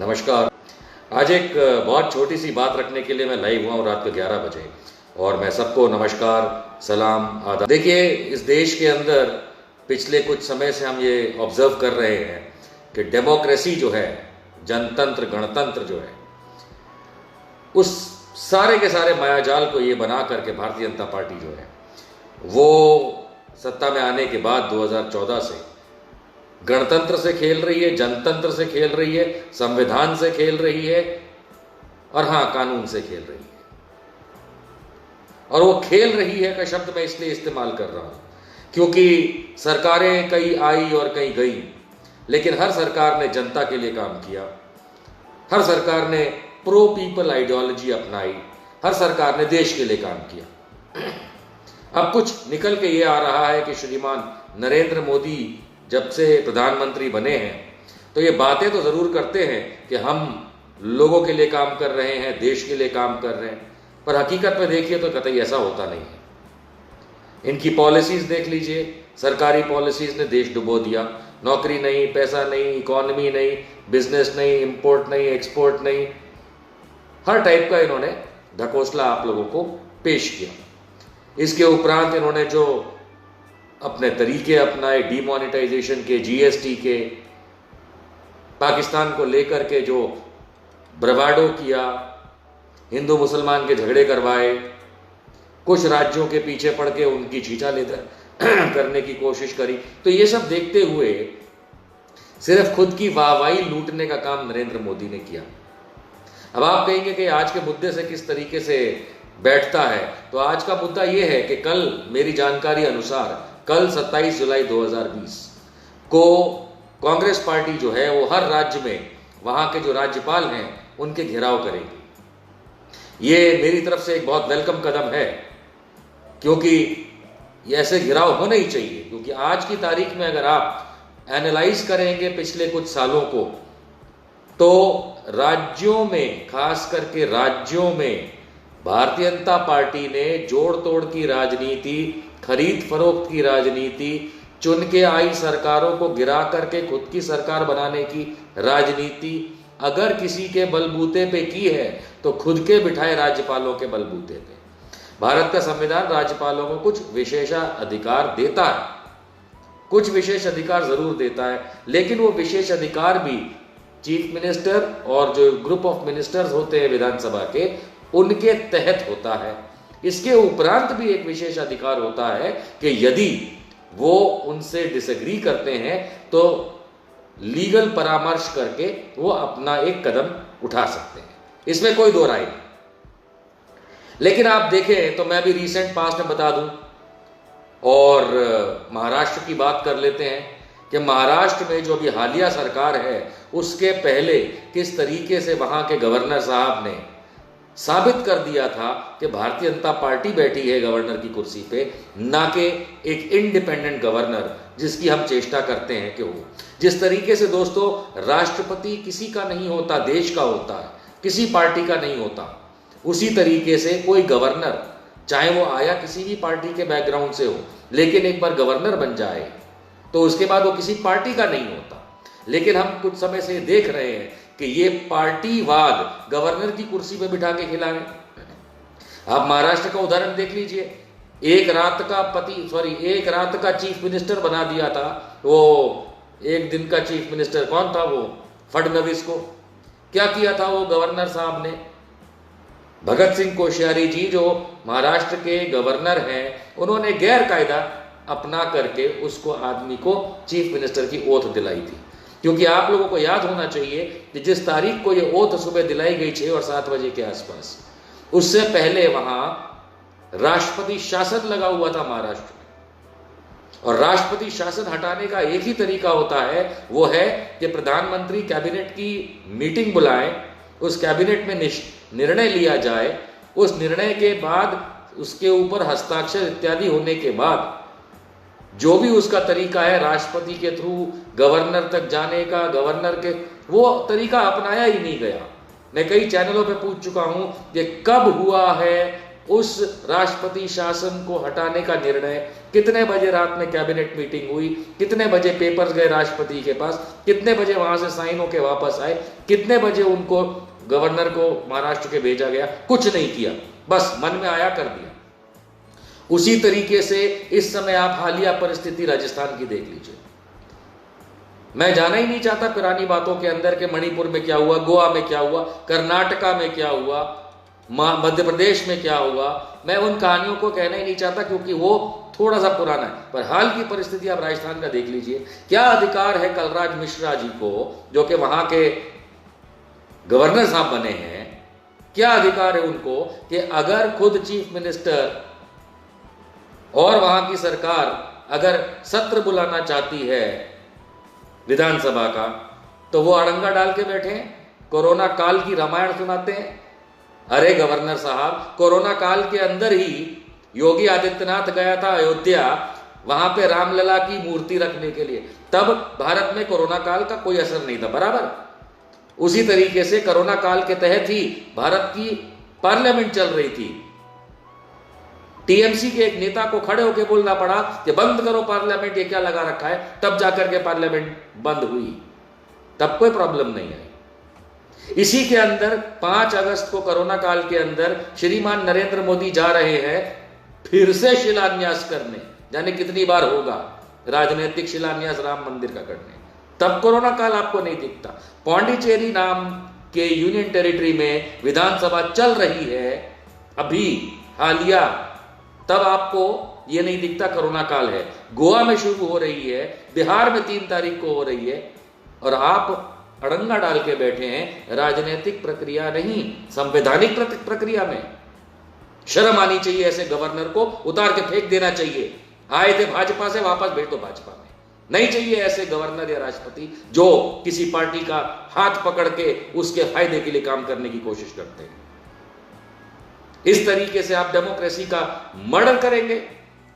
नमस्कार। आज एक बहुत छोटी सी बात रखने के लिए मैं लाइव हुआ हूँ रात को 11 बजे और मैं सबको नमस्कार, सलाम, आदाब। देखिए, इस देश के अंदर पिछले कुछ समय से हम ये ऑब्जर्व कर रहे हैं कि डेमोक्रेसी जो है, जनतंत्र, गणतंत्र जो है, उस सारे के सारे मायाजाल को ये बना करके भारतीय जनता पार्टी जो है वो सत्ता में आने के बाद 2014 से गणतंत्र से खेल रही है, जनतंत्र से खेल रही है, संविधान से खेल रही है और हाँ, कानून से खेल रही है। और वो खेल रही है का शब्द मैं इसलिए इस्तेमाल कर रहा हूं क्योंकि सरकारें कई आई और कई गई, लेकिन हर सरकार ने जनता के लिए काम किया, हर सरकार ने प्रो पीपल आइडियोलॉजी अपनाई, हर सरकार ने देश के लिए काम किया। अब कुछ निकल के ये आ रहा है कि श्रीमान नरेंद्र मोदी जब से प्रधानमंत्री बने हैं तो ये बातें तो जरूर करते हैं कि हम लोगों के लिए काम कर रहे हैं, देश के लिए काम कर रहे हैं, पर हकीकत में देखिए तो कतई ऐसा होता नहीं है। इनकी पॉलिसीज देख लीजिए, सरकारी पॉलिसीज ने देश डुबो दिया। नौकरी नहीं, पैसा नहीं, इकोनॉमी नहीं, बिजनेस नहीं, इंपोर्ट नहीं, एक्सपोर्ट नहीं, हर टाइप का इन्होंने ढकोसला आप लोगों को पेश किया। इसके उपरांत इन्होंने जो अपने तरीके अपनाए, डीमोनेटाइजेशन के, जीएसटी के, पाकिस्तान को लेकर के जो ब्रवाडो किया, हिंदू मुसलमान के झगड़े करवाए, कुछ राज्यों के पीछे पड़ के उनकी छींचा लेकर करने की कोशिश करी, तो ये सब देखते हुए सिर्फ खुद की वाहवाही लूटने का काम नरेंद्र मोदी ने किया। अब आप कहेंगे कि आज के मुद्दे से किस तरीके से बैठता है, तो आज का मुद्दा यह है कि कल मेरी जानकारी अनुसार कल 27 जुलाई 2020 को कांग्रेस पार्टी जो है वो हर राज्य में वहां के जो राज्यपाल हैं उनके घेराव करेगी। ये मेरी तरफ से एक बहुत वेलकम कदम है क्योंकि ये ऐसे घेराव होने ही चाहिए, क्योंकि आज की तारीख में अगर आप एनालाइज करेंगे पिछले कुछ सालों को तो राज्यों में, खास करके राज्यों में भारतीय जनता पार्टी ने जोड़ तोड़ की राजनीति, खरीद फरोख्त की राजनीति, चुन के आई सरकारों को गिरा करके खुद की सरकार बनाने की राजनीति अगर किसी के बलबूते पे की है तो खुद के बिठाए राज्यपालों के बलबूते पे। भारत का संविधान राज्यपालों को कुछ विशेषाधिकार देता है, कुछ विशेष अधिकार जरूर देता है, लेकिन वो विशेष अधिकार भी चीफ मिनिस्टर और जो ग्रुप ऑफ मिनिस्टर्स होते हैं विधानसभा के, उनके तहत होता है। इसके उपरांत भी एक विशेष अधिकार होता है कि यदि वो उनसे डिसएग्री करते हैं तो लीगल परामर्श करके वो अपना एक कदम उठा सकते हैं, इसमें कोई दो राय नहीं। लेकिन आप देखें तो मैं भी रिसेंट पास्ट में बता दूं और महाराष्ट्र की बात कर लेते हैं कि महाराष्ट्र में जो अभी हालिया सरकार है उसके पहले किस तरीके से वहां के गवर्नर साहब ने साबित कर दिया था कि भारतीय जनता पार्टी बैठी है गवर्नर की कुर्सी पे, ना कि एक इंडिपेंडेंट गवर्नर जिसकी हम चेष्टा करते हैं कि हो। जिस तरीके से दोस्तों राष्ट्रपति किसी का नहीं होता, देश का होता है, किसी पार्टी का नहीं होता, उसी तरीके से कोई गवर्नर, चाहे वो आया किसी भी पार्टी के बैकग्राउंड से हो, लेकिन एक बार गवर्नर बन जाए तो उसके बाद वो किसी पार्टी का नहीं होता। लेकिन हम कुछ समय से देख रहे हैं कि ये पार्टीवाद गवर्नर की कुर्सी पे बिठा के खिला रहे। आप महाराष्ट्र का उदाहरण देख लीजिए, एक रात का चीफ मिनिस्टर बना दिया था वो, एक दिन का चीफ मिनिस्टर कौन था वो, फडणवीस को। क्या किया था वो गवर्नर साहब ने, भगत सिंह कोश्यारी जी जो महाराष्ट्र के गवर्नर हैं, उन्होंने गैर कायदा अपना करके उसको आदमी को चीफ मिनिस्टर की ओथ दिलाई थी। क्योंकि आप लोगों को याद होना चाहिए कि जिस तारीख को ये ओथ सुबह दिलाई गई 6 और 7 बजे के आसपास, उससे पहले वहां राष्ट्रपति शासन लगा हुआ था महाराष्ट्र में। और राष्ट्रपति शासन हटाने का एक ही तरीका होता है, वो है कि प्रधानमंत्री कैबिनेट की मीटिंग बुलाएं, उस कैबिनेट में निर्णय लिया जाए, उस निर्णय के बाद उसके ऊपर हस्ताक्षर इत्यादि होने के बाद जो भी उसका तरीका है राष्ट्रपति के थ्रू गवर्नर तक जाने का, गवर्नर के, वो तरीका अपनाया ही नहीं गया। मैं कई चैनलों पे पूछ चुका हूं कि कब हुआ है उस राष्ट्रपति शासन को हटाने का निर्णय, कितने बजे रात में कैबिनेट मीटिंग हुई, कितने बजे पेपर्स गए राष्ट्रपति के पास, कितने बजे वहां से साइन होके वापस आए, कितने बजे उनको गवर्नर को महाराष्ट्र के भेजा गया, कुछ नहीं किया, बस मन में आया कर दिया। उसी तरीके से इस समय आप हालिया परिस्थिति राजस्थान की देख लीजिए। मैं जाना ही नहीं चाहता पुरानी बातों के अंदर के मणिपुर में क्या हुआ, गोवा में क्या हुआ, कर्नाटका में क्या हुआ, मध्य प्रदेश में क्या हुआ। मैं उन कहानियों को कहना ही नहीं चाहता क्योंकि वो थोड़ा सा पुराना है। पर हाल की परिस्थिति आप राजस्थान का देख लीजिए। क्या अधिकार है कलराज मिश्रा जी को, जो कि वहां के गवर्नर साहब बने हैं, क्या अधिकार है उनको कि अगर खुद चीफ मिनिस्टर और वहां की सरकार अगर सत्र बुलाना चाहती है विधानसभा का, तो वो अड़ंगा डाल के बैठे हैं, कोरोना काल की रामायण सुनाते हैं। अरे गवर्नर साहब, कोरोना काल के अंदर ही योगी आदित्यनाथ गया था अयोध्या, वहां पे रामलला की मूर्ति रखने के लिए, तब भारत में कोरोना काल का कोई असर नहीं था, बराबर। उसी तरीके से कोरोना काल के तहत ही भारत की पार्लियामेंट चल रही थी। टीएमसी के एक नेता को खड़े होकर बोलना पड़ा कि बंद करो पार्लियामेंट, ये क्या लगा रखा है, तब जाकर के पार्लियामेंट बंद हुई, तब कोई प्रॉब्लम नहीं आई। इसी के अंदर 5 अगस्त को कोरोना काल के अंदर श्रीमान नरेंद्र मोदी जा रहे हैं फिर से शिलान्यास करने, जाने कितनी बार होगा राजनीतिक शिलान्यास राम मंदिर का करने, तब कोरोना काल आपको नहीं दिखता। पौंडीचेरी नाम के यूनियन टेरिटरी में विधानसभा चल रही है अभी हालिया, तब आपको ये नहीं दिखता कोरोना काल है। गोवा में शुरू हो रही है, बिहार में 3 तारीख को हो रही है, और आप अड़ंगा डाल के बैठे हैं राजनीतिक प्रक्रिया नहीं, संवैधानिक प्रक्रिया में। शर्म आनी चाहिए, ऐसे गवर्नर को उतार के फेंक देना चाहिए। आए थे भाजपा से, वापस भेज दो भाजपा में। नहीं चाहिए ऐसे गवर्नर या राष्ट्रपति जो किसी पार्टी का हाथ पकड़ के उसके फायदे के लिए काम करने की कोशिश करते हैं। इस तरीके से आप डेमोक्रेसी का मर्डर करेंगे,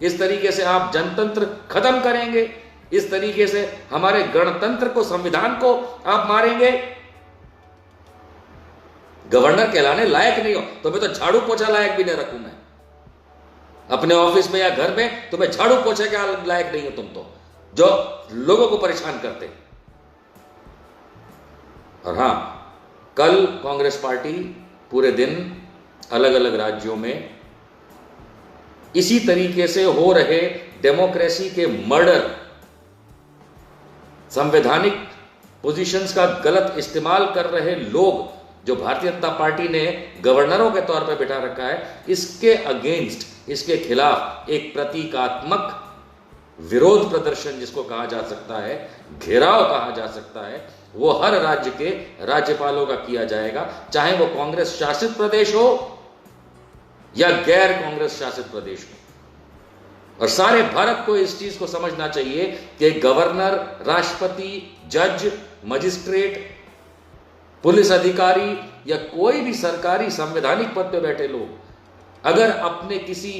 इस तरीके से आप जनतंत्र खत्म करेंगे, इस तरीके से हमारे गणतंत्र को, संविधान को आप मारेंगे। गवर्नर कहलाने लायक नहीं हो तो मैं तो झाड़ू पोछा लायक भी नहीं रखूं। मैं अपने ऑफिस में या घर में तो मैं झाड़ू पोछे के लायक नहीं हो तुम तो, जो लोगों को परेशान करते। और हां, कल कांग्रेस पार्टी पूरे दिन अलग अलग राज्यों में इसी तरीके से हो रहे डेमोक्रेसी के मर्डर, संवैधानिक पोजीशंस का गलत इस्तेमाल कर रहे लोग जो भारतीय जनता पार्टी ने गवर्नरों के तौर पर बिठा रखा है, इसके अगेंस्ट, इसके खिलाफ एक प्रतीकात्मक विरोध प्रदर्शन जिसको कहा जा सकता है, घेराव कहा जा सकता है, वो हर राज्य के राज्यपालों का किया जाएगा, चाहे वो कांग्रेस शासित प्रदेश हो या गैर कांग्रेस शासित प्रदेश हो। और सारे भारत को इस चीज को समझना चाहिए कि गवर्नर, राष्ट्रपति, जज, मजिस्ट्रेट, पुलिस अधिकारी या कोई भी सरकारी संवैधानिक पद पे बैठे लोग अगर अपने किसी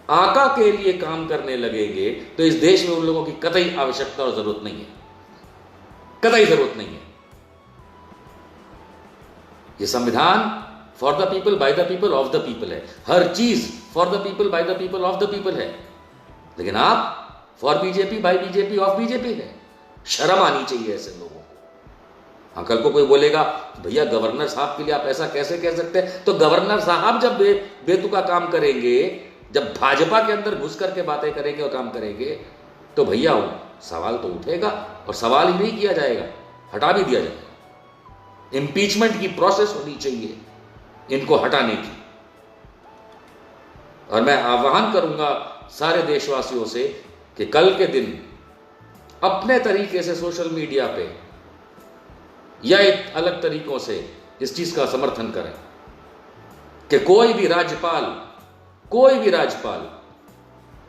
आका के लिए काम करने लगेंगे तो इस देश में उन लोगों की कतई आवश्यकता और जरूरत नहीं है, कतई जरूरत नहीं है। ये संविधान for the people, by the people, of the people है। हर चीज for the people, by the people, of the people है। लेकिन आप for BJP, by BJP, of BJP है। शर्म आनी चाहिए ऐसे लोगों को। हाँ, कल को कोई बोलेगा भैया गवर्नर साहब के लिए आप ऐसा कैसे कह सकते हैं, तो गवर्नर साहब जब बेतुका काम करेंगे, जब भाजपा के अंदर घुस करके बातें करेंगे और काम करेंगे, तो भैया सवाल तो उठेगा, और सवाल ही नहीं किया जाएगा, हटा भी दिया जाएगा। इंपीचमेंट की प्रोसेस होनी चाहिए इनको हटाने की। और मैं आह्वान करूंगा सारे देशवासियों से कि कल के दिन अपने तरीके से सोशल मीडिया पे या एक अलग तरीकों से इस चीज का समर्थन करें कि कोई भी राज्यपाल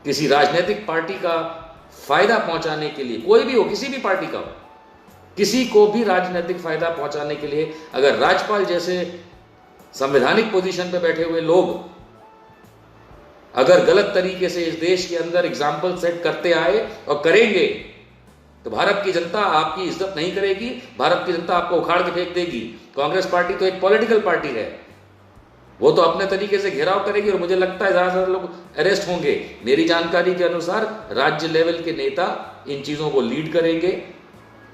किसी राजनीतिक पार्टी का फायदा पहुंचाने के लिए, कोई भी हो, किसी भी पार्टी का हो, किसी को भी राजनीतिक फायदा पहुंचाने के लिए अगर राज्यपाल जैसे संवैधानिक पोजीशन पे बैठे हुए लोग अगर गलत तरीके से इस देश के अंदर एग्जाम्पल सेट करते आए और करेंगे, तो भारत की जनता आपकी इज्जत नहीं करेगी, भारत की जनता आपको उखाड़ के फेंक देगी। कांग्रेस पार्टी तो एक पॉलिटिकल पार्टी है, वो तो अपने तरीके से घेराव करेगी और मुझे लगता है ज़्यादातर लोग अरेस्ट होंगे। मेरी जानकारी के अनुसार राज्य लेवल के नेता इन चीज़ों को लीड करेंगे।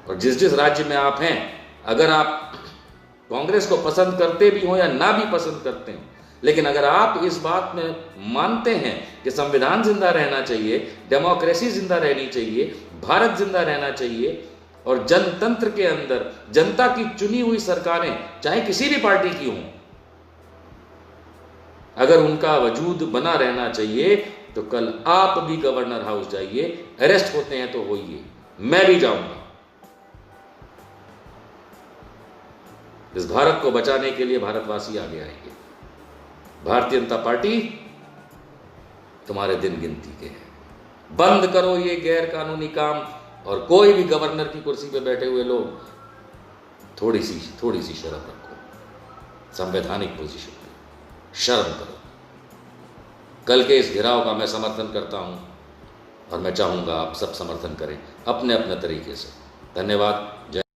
और जिस जिस राज्य में आप हैं, अगर आप कांग्रेस को पसंद करते भी हो या ना भी पसंद करते हो, लेकिन अगर आप इस बात में मानते हैं कि संविधान जिंदा रहना चाहिए, डेमोक्रेसी जिंदा रहनी चाहिए, भारत जिंदा रहना चाहिए और जनतंत्र के अंदर जनता की चुनी हुई सरकारें चाहे किसी भी पार्टी की हों, अगर उनका वजूद बना रहना चाहिए, तो कल आप भी गवर्नर हाउस जाइए। अरेस्ट होते हैं तो होइए, मैं भी जाऊंगा। इस भारत को बचाने के लिए भारतवासी आगे आएंगे। भारतीय जनता पार्टी तुम्हारे दिन गिनती के हैं। बंद करो ये गैर कानूनी काम, और कोई भी गवर्नर की कुर्सी पे बैठे हुए लोग थोड़ी सी शर्म रखो। संवैधानिक पोजीशन पे शर्म करो। कल के इस घेराव का मैं समर्थन करता हूं और मैं चाहूंगा आप सब समर्थन करें अपने अपने तरीके से। धन्यवाद। जय